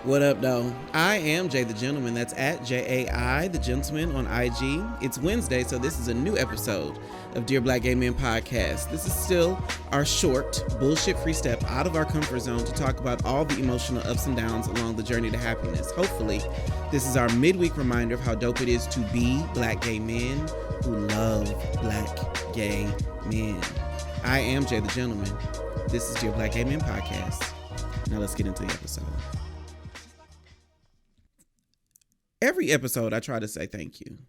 What up, though? I am Jay the Gentleman. That's at JAI the Gentleman on IG. It's Wednesday, so this is a new episode of Dear Black Gay Men Podcast. This is still our short, bullshit-free step out of our comfort zone to talk about all the emotional ups and downs along the journey to happiness. Hopefully, this is our midweek reminder of how dope it is to be black gay men who love black gay men. I am Jay the Gentleman. This is Dear Black Gay Men Podcast. Now let's get into the episode. Every episode, I try to say thank you.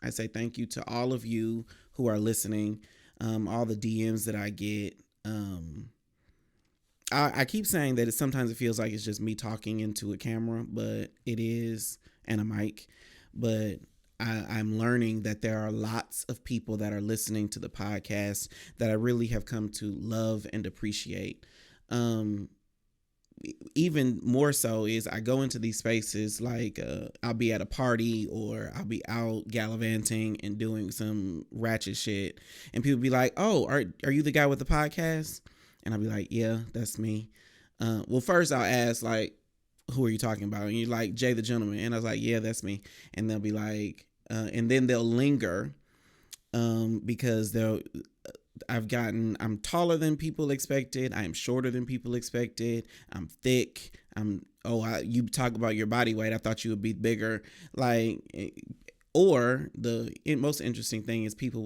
I say thank you to all of you who are listening, all the DMs that I get. I keep saying that sometimes it feels like it's just me talking into a camera, but it is, and a mic. But I'm learning that there are lots of people that are listening to the podcast that I really have come to love and appreciate. Even more so is I go into these spaces like I'll be at a party or I'll be out gallivanting and doing some ratchet shit, and people be like, "Oh, are you the guy with the podcast?" And I'll be like, "Yeah, that's me." Well, first I'll ask like, "Who are you talking about?" And you're like, "Jay the Gentleman," and I was like, "Yeah, that's me." And they'll be like, and then they'll linger because I'm taller than people expected. I am shorter than people expected. I'm thick. You talk about your body weight. I thought you would be bigger. Or the most interesting thing is people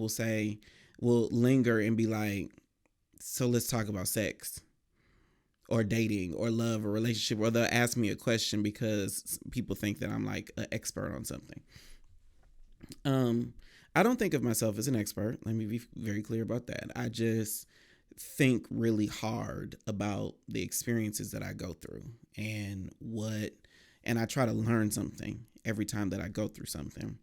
will linger and be like, so let's talk about sex or dating or love or relationship, or they'll ask me a question because people think that I'm like an expert on something. I don't think of myself as an expert. Let me be very clear about that. I just think really hard about the experiences that I go through and I try to learn something every time that I go through something.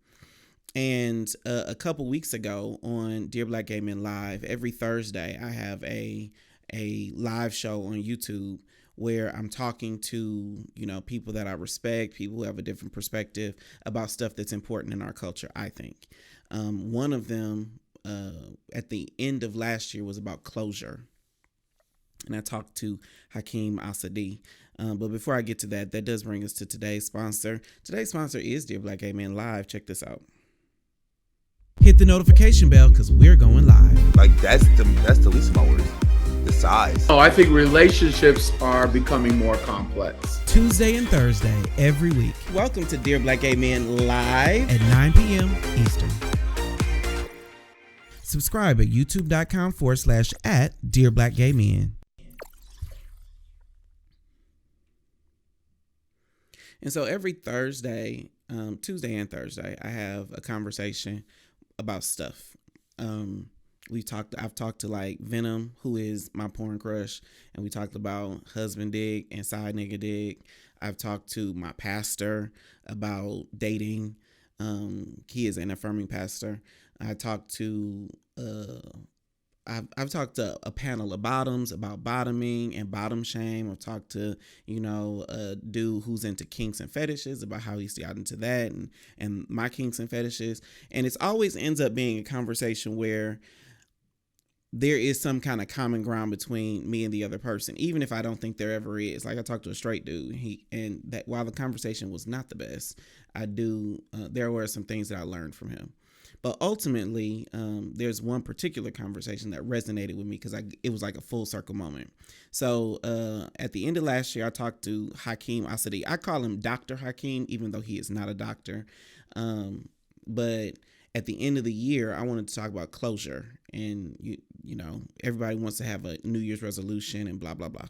And a couple weeks ago on Dear Black Gay Men Live, every Thursday I have a live show on YouTube where I'm talking to, people that I respect, people who have a different perspective about stuff that's important in our culture, I think. One of them at the end of last year was about closure. And I talked to Hakeem Asadi. But before I get to that does bring us to today's sponsor. Today's sponsor is Dear Black Gay Men Live. Check this out. Hit the notification bell because we're going live. Like that's the least of my worries. The size. Oh, I think relationships are becoming more complex. Tuesday and Thursday every week. Welcome to Dear Black Gay Men Live at 9 p.m. Eastern. Subscribe at youtube.com/@ Dear Black Gay Men. And so every Thursday, Tuesday and Thursday, I have a conversation about stuff. I've talked to like Venom, who is my porn crush, and we talked about husband dick and side nigga dick. I've talked to my pastor about dating. He is an affirming pastor. I've talked to a panel of bottoms about bottoming and bottom shame. I've talked to, a dude who's into kinks and fetishes about how he's got into that and my kinks and fetishes. And it's always ends up being a conversation where there is some kind of common ground between me and the other person, even if I don't think there ever is. Like I talked to a straight dude, and that while the conversation was not the best, there were some things that I learned from him. But ultimately, there's one particular conversation that resonated with me because it was like a full circle moment. So at the end of last year, I talked to Hakeem Asadi. I call him Dr. Hakeem, even though he is not a doctor. But at the end of the year, I wanted to talk about closure. And, everybody wants to have a New Year's resolution and blah, blah, blah.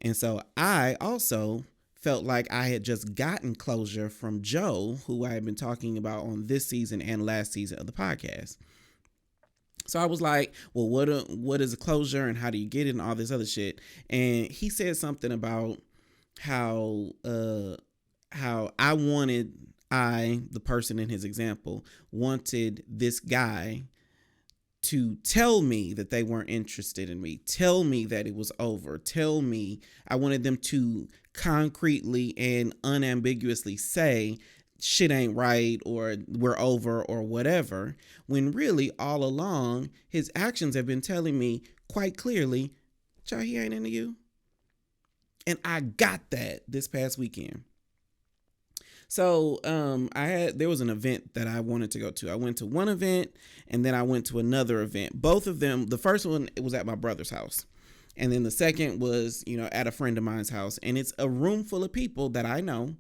And so I also felt like I had just gotten closure from Joe, who I had been talking about on this season and last season of the podcast. So I was like, well, what is a closure and how do you get it and all this other shit? And he said something about how the person in his example, wanted this guy to tell me that they weren't interested in me, tell me that it was over, tell me. I wanted them to concretely and unambiguously say shit ain't right or we're over or whatever, when really all along his actions have been telling me quite clearly, child, he ain't into you. And I got that this past weekend. So there was an event that I wanted to go to. I went to one event and then I went to another event. Both of them, the first one, it was at my brother's house. And then the second was, at a friend of mine's house. And it's a room full of people that I know,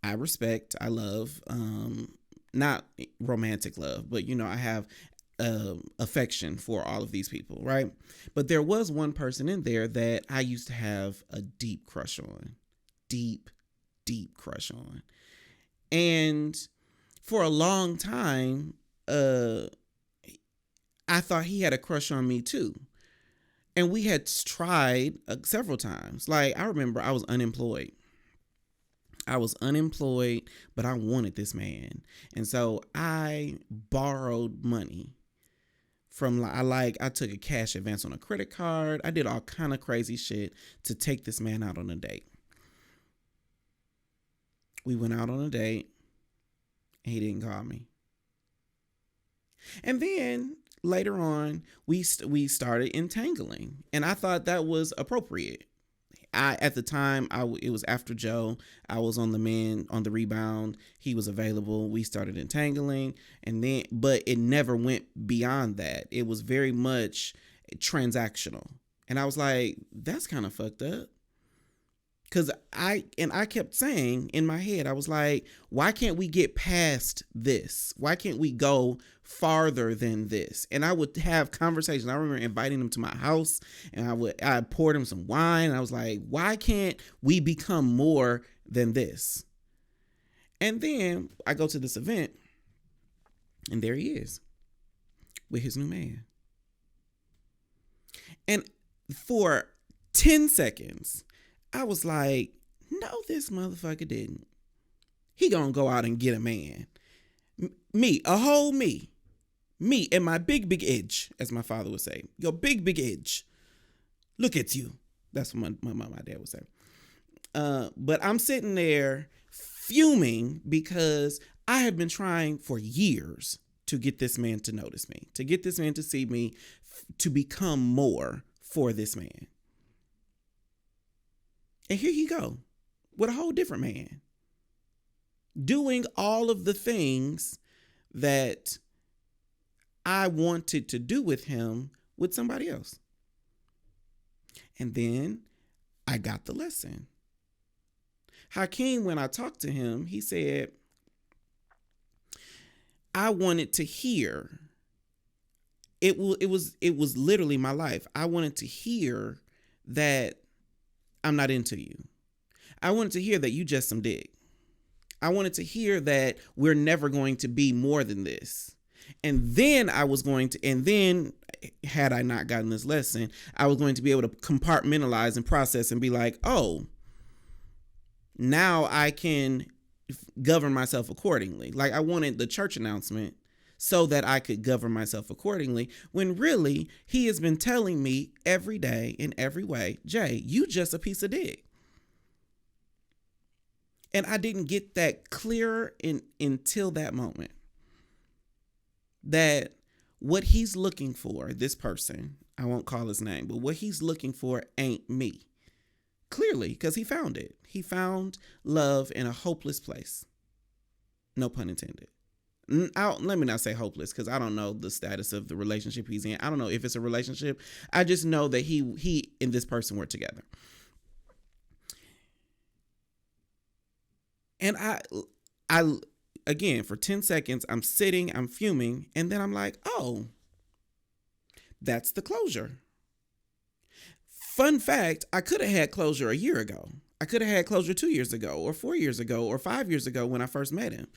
I respect, I love, not romantic love, but, I have affection for all of these people, right? But there was one person in there that I used to have a deep crush on. Deep crush on. And for a long time, I thought he had a crush on me too. And we had tried several times. Like, I remember I was unemployed. But I wanted this man. And so I borrowed money from, I took a cash advance on a credit card. I did all kind of crazy shit to take this man out on a date. We went out on a date and he didn't call me. And then later on, we started entangling, and I thought that was appropriate. At the time, it was after Joe. I was on the rebound. He was available. We started entangling, but it never went beyond that. It was very much transactional, and I was like, that's kind of fucked up. Because I kept saying in my head, I was like, why can't we get past this? Why can't we go farther than this? And I would have conversations. I remember inviting him to my house, and I poured him some wine. And I was like, why can't we become more than this? And then I go to this event, and there he is with his new man. And for 10 seconds, I was like, no, this motherfucker didn't. He gonna go out and get a man. A whole me and my big edge, as my father would say. Your big edge. Look at you. That's what my dad would say. But I'm sitting there fuming because I have been trying for years to get this man to notice me, to get this man to see me, to become more for this man. And here you go, with a whole different man, doing all of the things that I wanted to do with him with somebody else. And then I got the lesson. Hakeem, when I talked to him, he said, I wanted to hear. It was literally my life. I wanted to hear that I'm not into you. I wanted to hear that you just some dick. I wanted to hear that we're never going to be more than this. And then had I not gotten this lesson, I was going to be able to compartmentalize and process and be like, oh, now I can govern myself accordingly. Like, I wanted the church announcement so that I could govern myself accordingly, when really he has been telling me every day in every way, Jay, you just a piece of dick. And I didn't get that clearer until that moment. That what he's looking for, this person, I won't call his name, but what he's looking for ain't me. Clearly, because he found it. He found love in a hopeless place. No pun intended. Let me not say hopeless, because I don't know the status of the relationship he's in. I don't know if it's a relationship. I just know that he and this person were together. And I again, for 10 seconds, I'm sitting, I'm fuming, and then I'm like, oh, that's the closure. Fun fact, I could have had closure a year ago. I could have had closure 2 years ago, or 4 years ago, or 5 years ago when I first met him.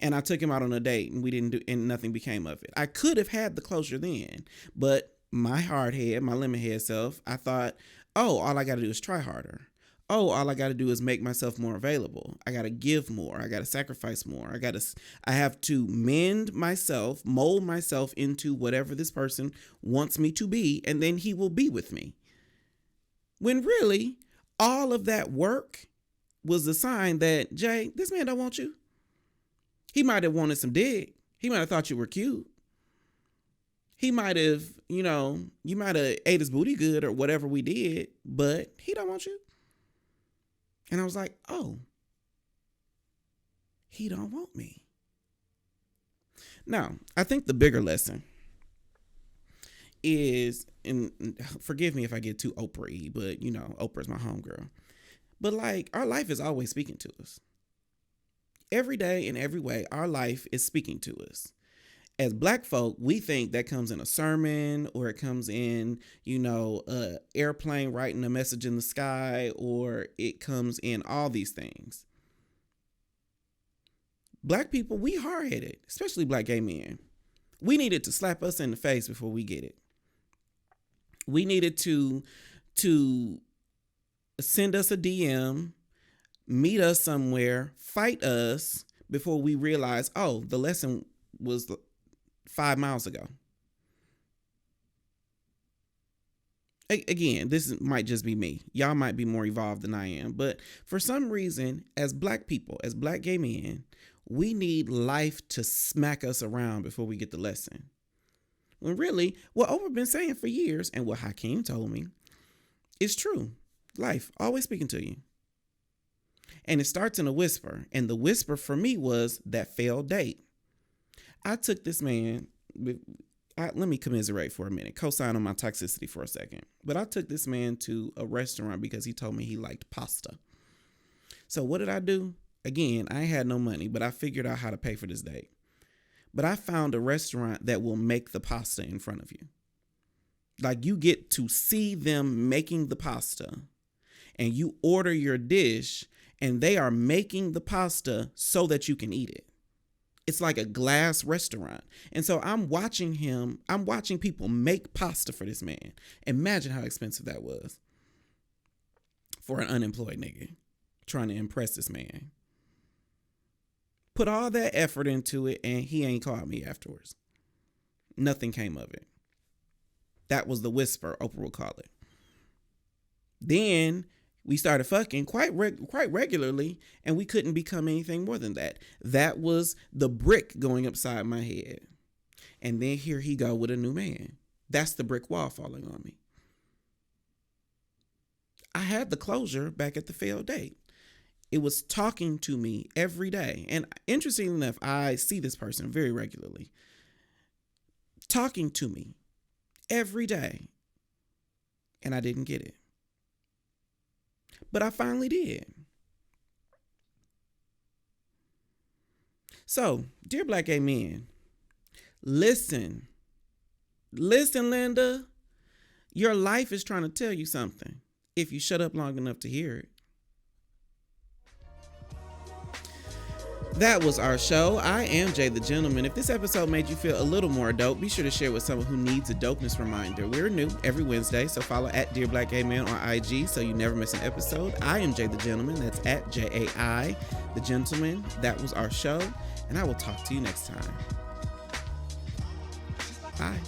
And I took him out on a date and nothing became of it. I could have had the closure then, but my hard head, my lemon head self, I thought, oh, all I got to do is try harder. Oh, all I got to do is make myself more available. I got to give more. I got to sacrifice more. I have to mend myself, mold myself into whatever this person wants me to be, and then he will be with me. When really, all of that work was the sign that, Jay, this man don't want you. He might have wanted some dick. He might have thought you were cute. He might have, you might have ate his booty good or whatever we did, but he don't want you. And I was like, oh, he don't want me. Now, I think the bigger lesson is, and forgive me if I get too Oprah-y, but you know, Oprah's my homegirl. But like, our life is always speaking to us. Every day in every way, our life is speaking to us. As Black folk, we think that comes in a sermon, or it comes in, you know, a airplane writing a message in the sky, or it comes in all these things. Black people, we hard-headed, especially Black gay men. We needed to slap us in the face before we get it. We needed to send us a DM, meet us somewhere, fight us before we realize, oh, the lesson was 5 miles ago. Again, this might just be me. Y'all might be more evolved than I am. But for some reason, as Black people, as Black gay men, we need life to smack us around before we get the lesson. When really, what Oprah been saying for years, and what Hakeem told me, is true. Life, always speaking to you. And it starts in a whisper. And the whisper for me was that failed date. I took this man, let me commiserate for a minute, co-sign on my toxicity for a second. But I took this man to a restaurant because he told me he liked pasta. So what did I do? Again, I had no money, but I figured out how to pay for this date. But I found a restaurant that will make the pasta in front of you. Like, you get to see them making the pasta, and you order your dish, and they are making the pasta so that you can eat it. It's like a glass restaurant. And so I'm watching people make pasta for this man. Imagine how expensive that was for an unemployed nigga trying to impress this man. Put all that effort into it, and he ain't called me afterwards. Nothing came of it. That was the whisper, Oprah would call it. Then we started fucking quite regularly, and we couldn't become anything more than that. That was the brick going upside my head. And then here he go with a new man. That's the brick wall falling on me. I had the closure back at the failed date. It was talking to me every day. And interestingly enough, I see this person very regularly. Talking to me every day. And I didn't get it. But I finally did. So, dear Black gay men, listen. Listen, Linda. Your life is trying to tell you something if you shut up long enough to hear it. That was our show. I am Jay the Gentleman. If this episode made you feel a little more dope, be sure to share with someone who needs a dopeness reminder. We're new every Wednesday, so follow at Dear Black Gay Man on IG so you never miss an episode. I am Jay the Gentleman. That's at JAI the Gentleman. That was our show, and I will talk to you next time. Bye.